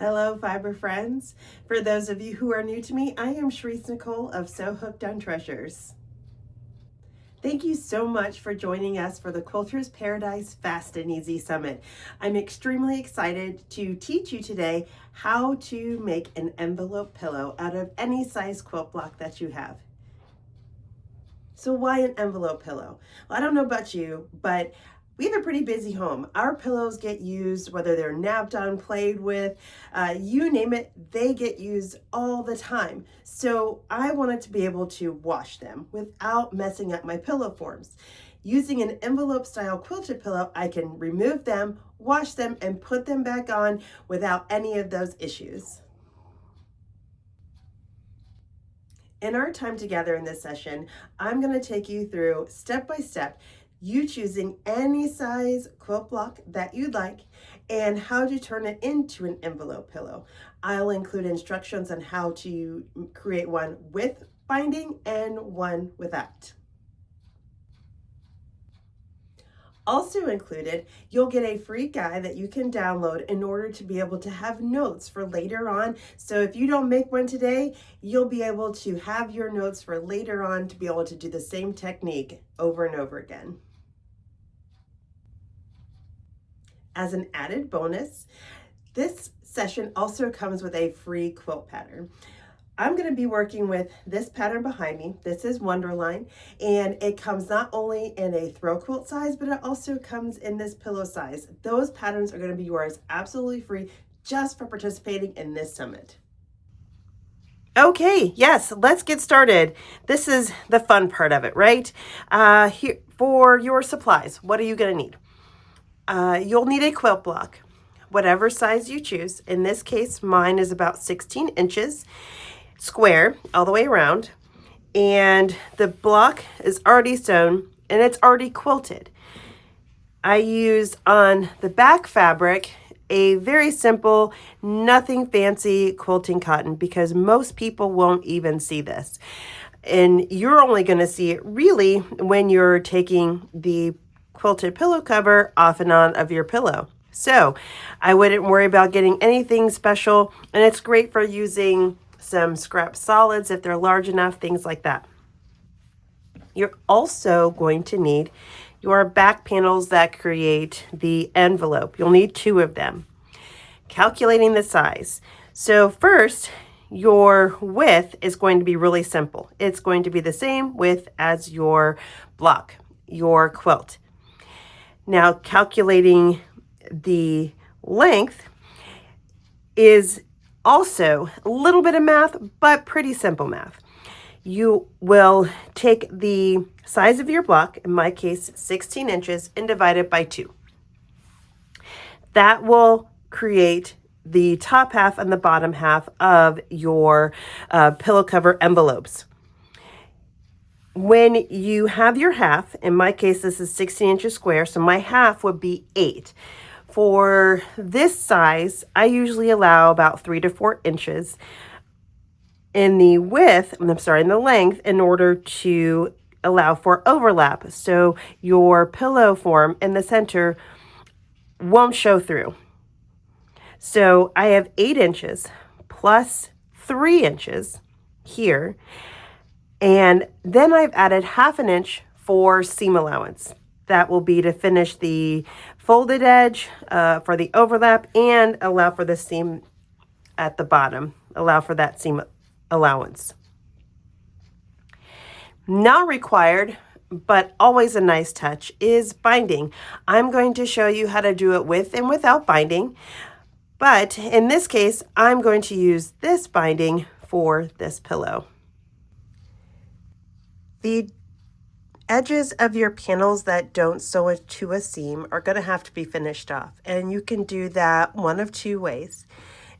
Hello, fiber friends. For those of you who are new to me, I am Sharice Nicole of So Hooked on Treasures. Thank you so much for joining us for the Quilter's Paradise Fast and Easy Summit. I'm extremely excited to teach you today how to make an envelope pillow out of any size quilt block that you have. So why an envelope pillow? Well, I don't know about you, but we have a pretty busy home. Our pillows get used, whether they're napped on, played with, you name it, they get used all the time. So I wanted to be able to wash them without messing up my pillow forms. Using an envelope style quilted pillow, I can remove them, wash them, and put them back on without any of those issues. In our time together in this session, I'm going to take you through step by step, you choosing any size quilt block that you'd like and how to turn it into an envelope pillow. I'll include instructions on how to create one with binding and one without. Also included, you'll get a free guide that you can download in order to be able to have notes for later on. So if you don't make one today, you'll be able to have your notes for later on to be able to do the same technique over and over again. As an added bonus, this session also comes with a free quilt pattern. I'm going to be working with this pattern behind me. This is Wonderline, and it comes not only in a throw quilt size, but it also comes in this pillow size. Those patterns are going to be yours absolutely free just for participating in this summit. Okay, yes, let's get started. This is the fun part of it, right? Here for your supplies, what are you going to need? You'll need a quilt block, whatever size you choose. In this case, mine is about 16 inches. Square all the way around, and the block is already sewn and it's already quilted. I used on the back fabric a very simple, nothing fancy quilting cotton because most people won't even see this. And you're only going to see it really when you're taking the quilted pillow cover off and on of your pillow. So I wouldn't worry about getting anything special, and it's great for using some scrap solids if they're large enough, things like that. You're also going to need your back panels that create the envelope. You'll need 2 of them. Calculating the size. So first, your width is going to be really simple. It's going to be the same width as your block, your quilt. Now, calculating the length is also a little bit of math, but pretty simple math. You will take the size of your block, in my case 16 inches, and divide it by 2. That will create the top half and the bottom half of your pillow cover envelopes. When you have your half, in my case this is 16 inches square, so my half would be 8. For this size, I usually allow about 3 to 4 inches in the in the length in order to allow for overlap. So your pillow form in the center won't show through. So I have 8 inches plus 3 inches here. And then I've added 1/2 inch for seam allowance. That will be to finish the folded edge for the overlap and allow for the seam at the bottom, allow for that seam allowance. Not required, but always a nice touch, is binding. I'm going to show you how to do it with and without binding, but in this case, I'm going to use this binding for this pillow. The edges of your panels that don't sew to a seam are going to have to be finished off, and you can do that one of 2 ways.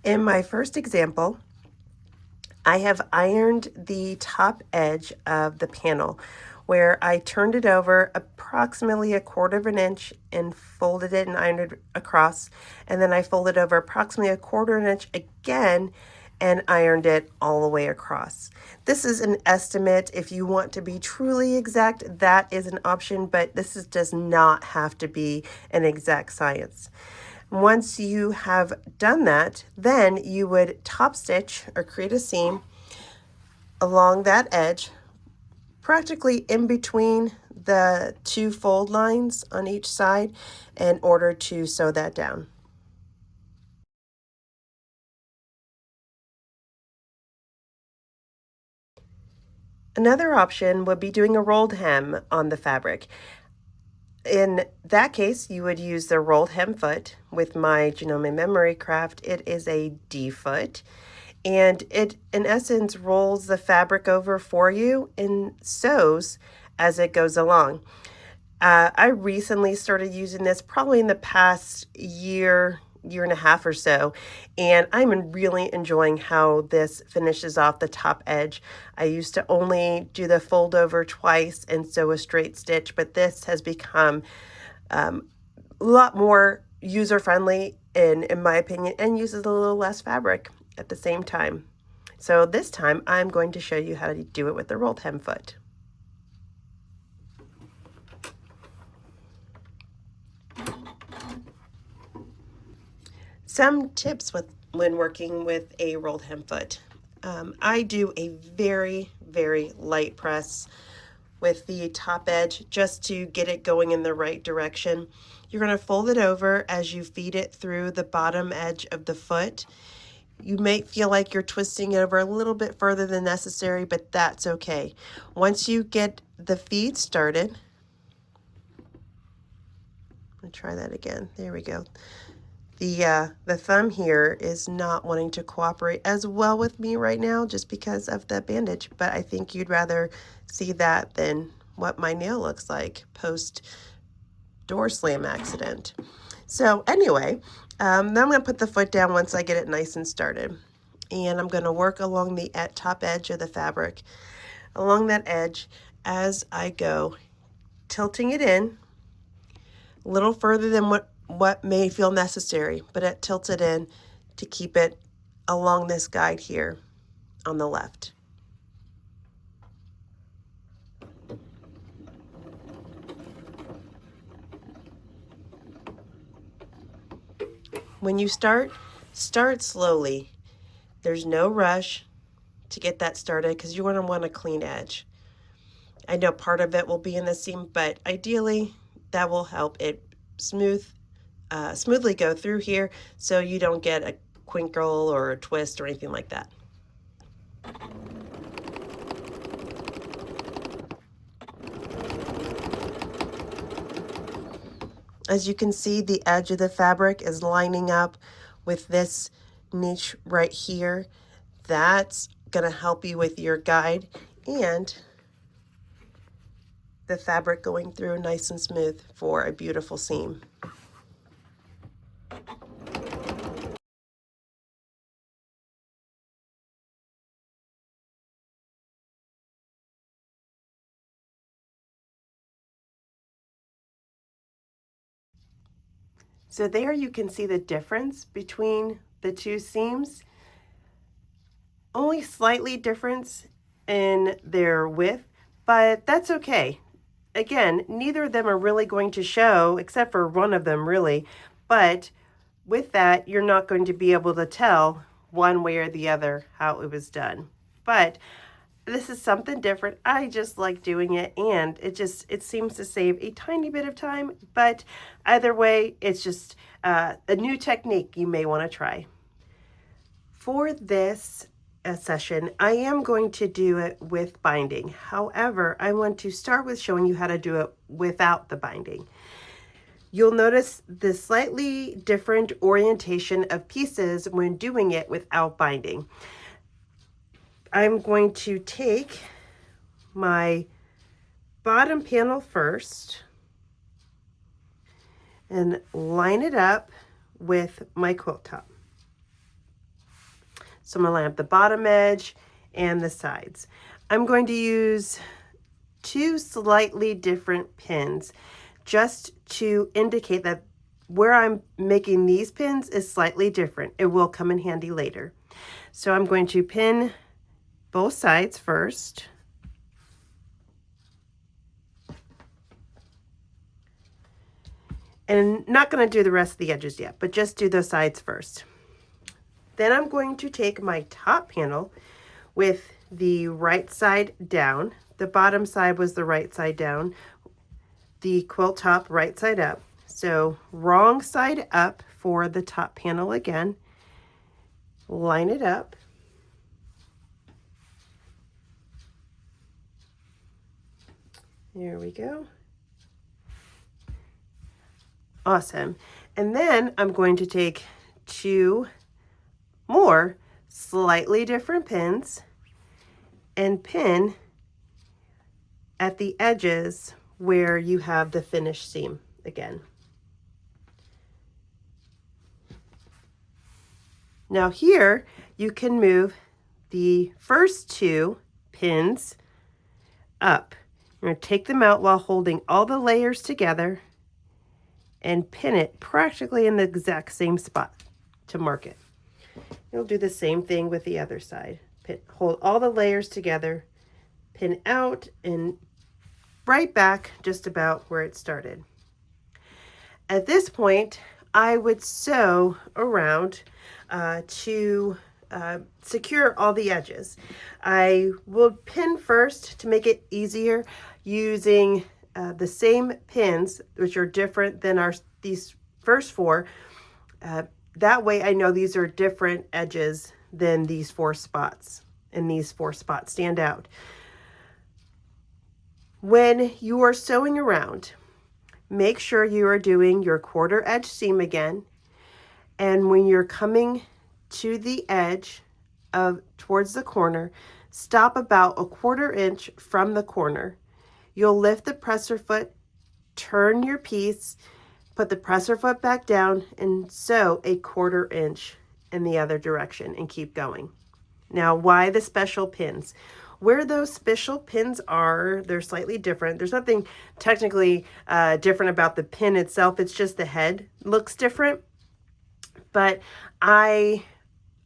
In my first example, I have ironed the top edge of the panel where I turned it over approximately 1/4 inch and folded it and ironed it across, and then I folded over approximately 1/4 inch again and ironed it all the way across. This is an estimate. If you want to be truly exact, that is an option, but does not have to be an exact science. Once you have done that, then you would top stitch or create a seam along that edge, practically in between the two fold lines on each side, in order to sew that down. Another option would be doing a rolled hem on the fabric. In that case, you would use the rolled hem foot. With my Genome Memory Craft, it is a D foot, and it in essence rolls the fabric over for you and sews as it goes along. I recently started using this probably in the past year and a half or so, and I'm really enjoying how this finishes off the top edge. I used to only do the fold over twice and sew a straight stitch, but this has become a lot more user-friendly in my opinion, and uses a little less fabric at the same time. So this time I'm going to show you how to do it with the rolled hem foot. Some tips when working with a rolled hem foot. I do a very, very light press with the top edge just to get it going in the right direction. You're going to fold it over as you feed it through the bottom edge of the foot. You may feel like you're twisting it over a little bit further than necessary, but that's okay. Once you get the feed started, I'll try that again. There we go. The thumb here is not wanting to cooperate as well with me right now just because of the bandage, but I think you'd rather see that than what my nail looks like post door slam accident. So anyway, then I'm going to put the foot down once I get it nice and started. And I'm going to work along the top edge of the fabric, along that edge as I go, tilting it in a little further than what may feel necessary, but it tilts it in to keep it along this guide here on the left. When you start slowly. There's no rush to get that started because you're going to want a clean edge. I know part of it will be in the seam, but ideally that will help it smoothly go through here so you don't get a crinkle or a twist or anything like that. As you can see, the edge of the fabric is lining up with this niche right here. That's going to help you with your guide and the fabric going through nice and smooth for a beautiful seam. So there you can see the difference between the two seams. Only slightly difference in their width, but that's okay. Again, neither of them are really going to show, except for one of them really, but with that, you're not going to be able to tell one way or the other how it was done. But this is something different. I just like doing it, and it seems to save a tiny bit of time, but either way, it's just a new technique you may want to try. For this session, I am going to do it with binding. However, I want to start with showing you how to do it without the binding. You'll notice the slightly different orientation of pieces when doing it without binding. I'm going to take my bottom panel first and line it up with my quilt top. So I'm going to line up the bottom edge and the sides. I'm going to use two slightly different pins just to indicate that where I'm making these pins is slightly different. It will come in handy later. So I'm going to pin both sides first. And not going to do the rest of the edges yet, but just do the sides first. Then I'm going to take my top panel with the right side down. The bottom side was the right side down. The quilt top right side up. So wrong side up for the top panel again. Line it up. There we go. Awesome. And then I'm going to take 2 more slightly different pins and pin at the edges where you have the finished seam again. Now here you can move the first 2 pins up. You're going to take them out while holding all the layers together and pin it practically in the exact same spot to mark it. You'll do the same thing with the other side. Hold all the layers together, pin out and right back just about where it started. At this point, I would sew around to secure all the edges. I will pin first to make it easier using the same pins, which are different than these first 4. That way I know these are different edges than these 4 spots, and these 4 spots stand out. When you are sewing around, make sure you are doing your quarter edge seam again, and when you're coming to the edge towards the corner, stop about 1/4 inch from the corner. You'll lift the presser foot, turn your piece, put the presser foot back down, and sew 1/4 inch in the other direction and keep going. Now, why the special pins? Where those special pins are, they're slightly different. There's nothing technically different about the pin itself. It's just the head looks different. But I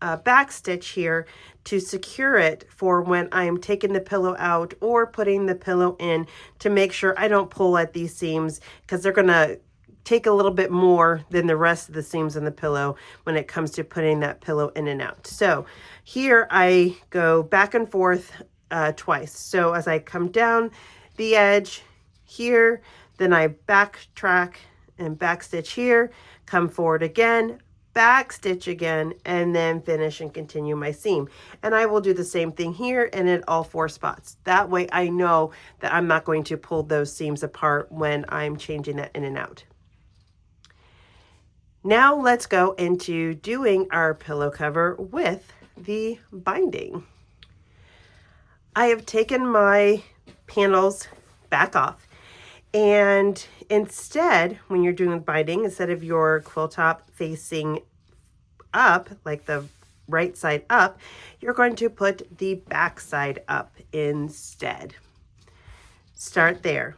backstitch here to secure it for when I'm taking the pillow out or putting the pillow in, to make sure I don't pull at these seams, because they're going to take a little bit more than the rest of the seams in the pillow when it comes to putting that pillow in and out. So here I go back and forth twice. So as I come down the edge here, then I backtrack and backstitch here, come forward again, back stitch again, and then finish and continue my seam. And I will do the same thing here and in all 4 spots. That way I know that I'm not going to pull those seams apart when I'm changing that in and out. Now let's go into doing our pillow cover with the binding. I have taken my panels back off, and instead, when you're doing the binding, instead of your quilt top facing up, like the right side up, you're going to put the back side up instead. Start there.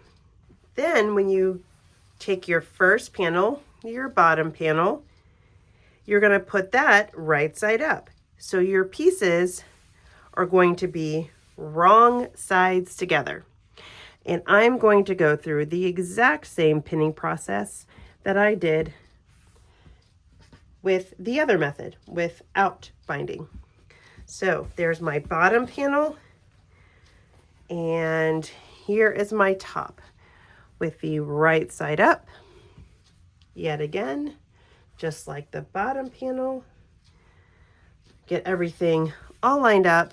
Then when you take your first panel, your bottom panel, you're going to put that right side up. So your pieces are going to be wrong sides together. And I'm going to go through the exact same pinning process that I did with the other method, without binding. So there's my bottom panel, and here is my top with the right side up. Yet again, just like the bottom panel, get everything all lined up.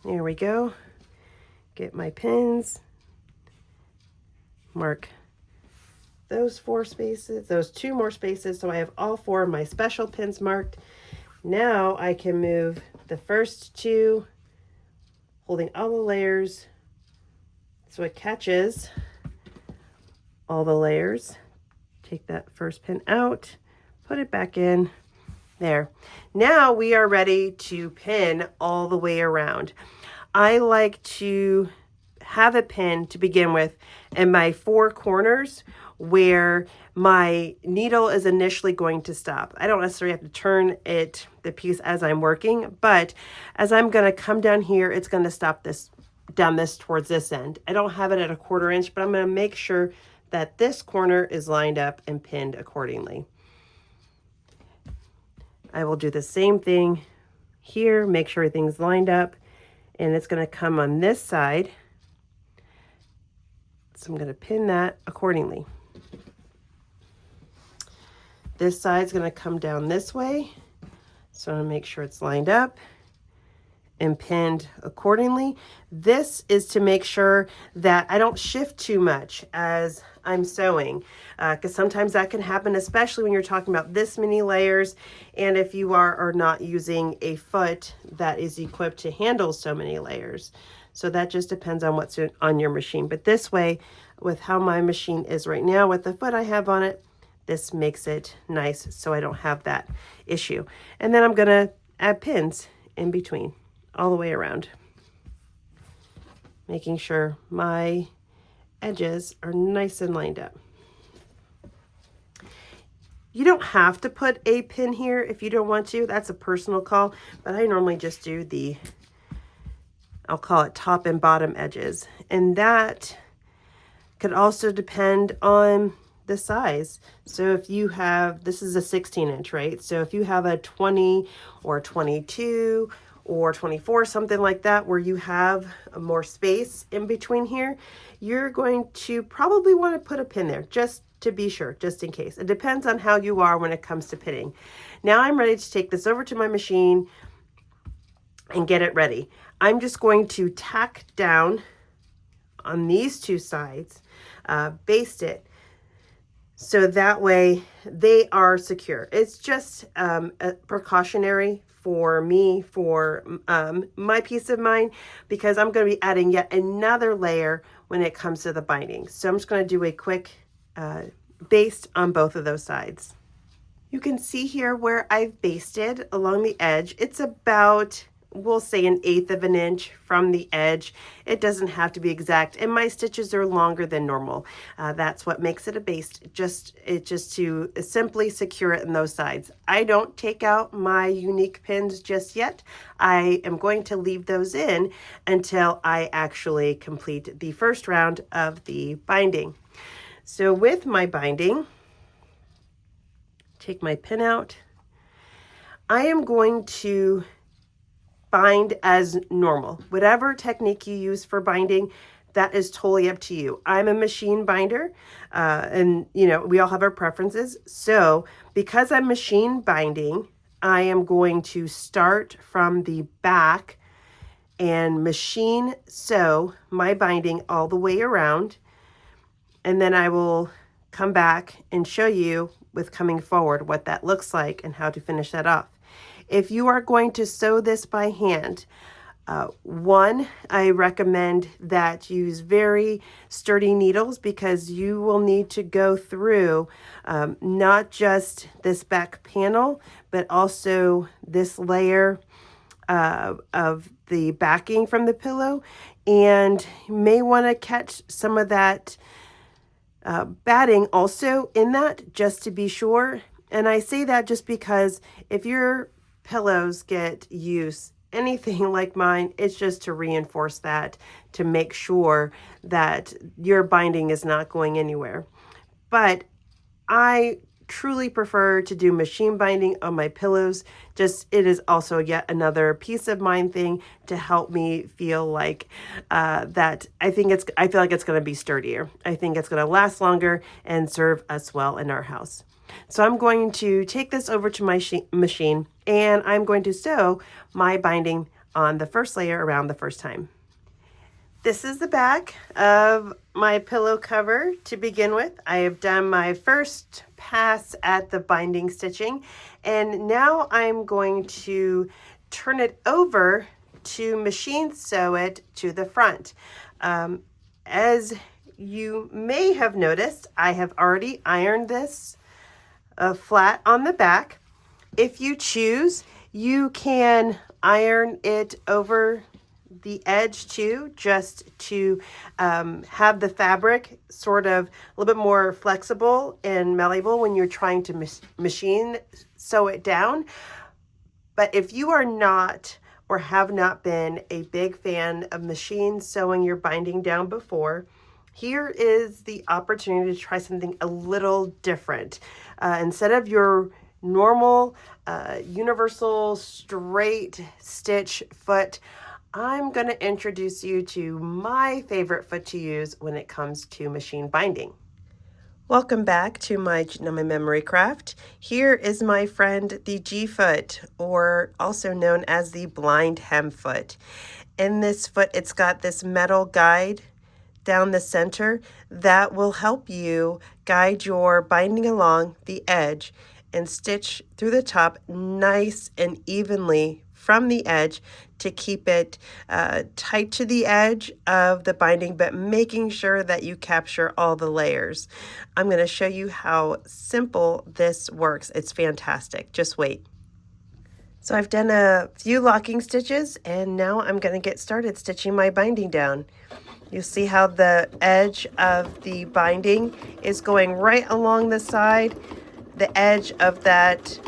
There we go. Get my pins, mark those 4 spaces, those 2 more spaces, so I have all 4 of my special pins marked. Now I can move the first 2, holding all the layers so it catches all the layers. Take that first pin out, put it back in. There. Now we are ready to pin all the way around. I like to have a pin to begin with in my 4 corners where my needle is initially going to stop. I don't necessarily have to turn the piece as I'm working, but as I'm going to come down here, it's going to stop this down this towards this end. I don't have it at a 1/4 inch, but I'm going to make sure that this corner is lined up and pinned accordingly. I will do the same thing here, make sure everything's lined up, and it's going to come on this side. So I'm going to pin that accordingly. This side's going to come down this way. So I'm going to make sure it's lined up and pinned accordingly. This is to make sure that I don't shift too much as I'm sewing, because sometimes that can happen, especially when you're talking about this many layers, and if you are not using a foot that is equipped to handle so many layers. So that just depends on what's on your machine. But this way, with how my machine is right now, with the foot I have on it, this makes it nice so I don't have that issue. And then I'm gonna add pins in between all the way around, making sure my edges are nice and lined up. You don't have to put a pin here if you don't want to. That's a personal call, but I normally just do the, I'll call it top and bottom edges. And that could also depend on the size. So if you have, this is a 16 inch, right? So if you have a 20 or 22 or 24, something like that, where you have more space in between here, you're going to probably want to put a pin there just to be sure, just in case. It depends on how you are when it comes to pinning. Now I'm ready to take this over to my machine and get it ready. I'm just going to tack down on these two sides, baste it, so that way they are secure. It's just a precautionary for me, for my peace of mind, because I'm going to be adding yet another layer when it comes to the binding. So I'm just going to do a quick baste on both of those sides. You can see here where I've basted along the edge. It's about, we'll say, 1/8 of an inch from the edge. It doesn't have to be exact, and my stitches are longer than normal. That's what makes it a baste, just to simply secure it in those sides. I don't take out my unique pins just yet. I am going to leave those in until I actually complete the first round of the binding. So with my binding, take my pin out. I am going to bind as normal. Whatever technique you use for binding, that is totally up to you. I'm a machine binder, and you know, we all have our preferences. So because I'm machine binding, I am going to start from the back and machine sew my binding all the way around, and then I will come back and show you with coming forward what that looks like and how to finish that off. If you are going to sew this by hand, one, I recommend that you use very sturdy needles, because you will need to go through not just this back panel, but also this layer of the backing from the pillow, and you may want to catch some of that batting also in that, just to be sure. And I say that just because if your pillows get use anything like mine, it's just to reinforce that, to make sure that your binding is not going anywhere. But I truly prefer to do machine binding on my pillows. Just, it is also yet another peace of mind thing to help me feel like that I feel like it's going to be sturdier. I think it's going to last longer and serve us well in our house. So I'm going to take this over to my machine, and I'm going to sew my binding on the first layer around the first time. This is the back of my pillow cover to begin with. I have done my first pass at the binding stitching, and now I'm going to turn it over to machine sew it to the front. As you may have noticed, I have already ironed this flat on the back. If you choose, you can iron it over the edge too, just to have the fabric sort of a little bit more flexible and malleable when you're trying to machine sew it down. But if you are not or have not been a big fan of machine sewing your binding down before, here is the opportunity to try something a little different. Instead of your normal universal straight stitch foot, I'm going to introduce you to my favorite foot to use when it comes to machine binding. Welcome back to my memory craft. Here is my friend the G foot, or also known as the blind hem foot. In this foot, it's got this metal guide down the center that will help you guide your binding along the edge and stitch through the top nice and evenly from the edge to keep it tight to the edge of the binding, but making sure that you capture all the layers. I'm going to show you how simple this works. It's fantastic. Just wait. So I've done a few locking stitches, and now I'm going to get started stitching my binding down. You see how the edge of the binding is going right along the side, the edge of that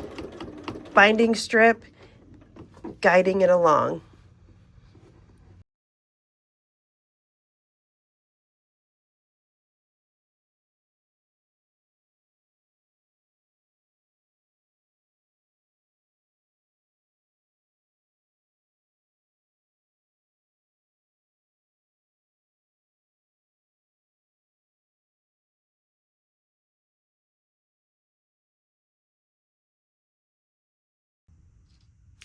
binding strip, guiding it along.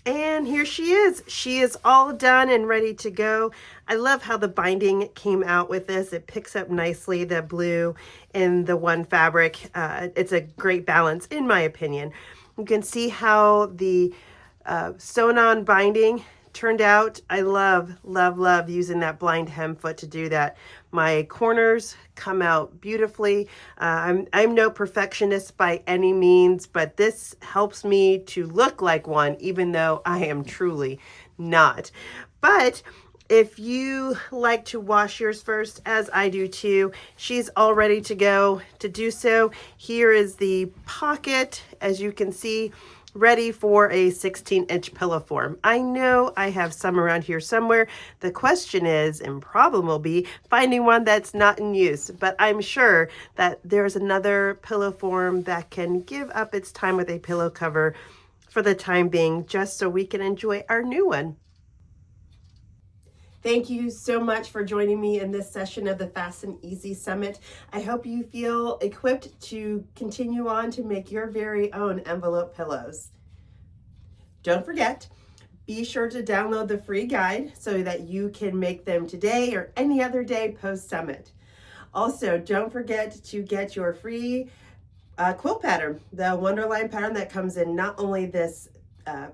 And here she is. She is all done and ready to go. I love how the binding came out with this. It picks up nicely the blue in the one fabric. It's a great balance in my opinion. You can see how the sewn on binding turned out. I love, love, love using that blind hem foot to do that. My corners come out beautifully. I'm no perfectionist by any means, but this helps me to look like one, even though I am truly not. But if you like to wash yours first, as I do too, she's all ready to go to do so. Here is the pocket, as you can see, ready for a 16-inch pillow form. I know I have some around here somewhere. The question is, and problem will be, finding one that's not in use. But I'm sure that there's another pillow form that can give up its time with a pillow cover for the time being, just so we can enjoy our new one. Thank you so much for joining me in this session of the Fast and Easy Summit. I hope you feel equipped to continue on to make your very own envelope pillows. Don't forget, be sure to download the free guide so that you can make them today or any other day post-summit. Also, don't forget to get your free quilt pattern, the Wonderline pattern that comes in not only this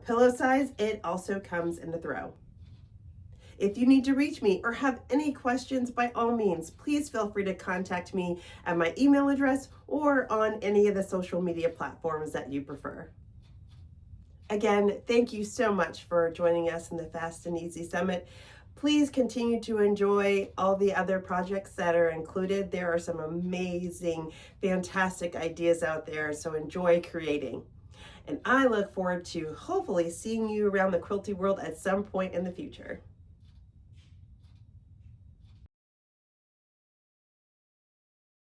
pillow size, it also comes in the throw. If you need to reach me or have any questions, by all means, please feel free to contact me at my email address or on any of the social media platforms that you prefer. Again, thank you so much for joining us in the Fast and Easy Summit. Please continue to enjoy all the other projects that are included. There are some amazing, fantastic ideas out there, so enjoy creating. And I look forward to hopefully seeing you around the quilty world at some point in the future.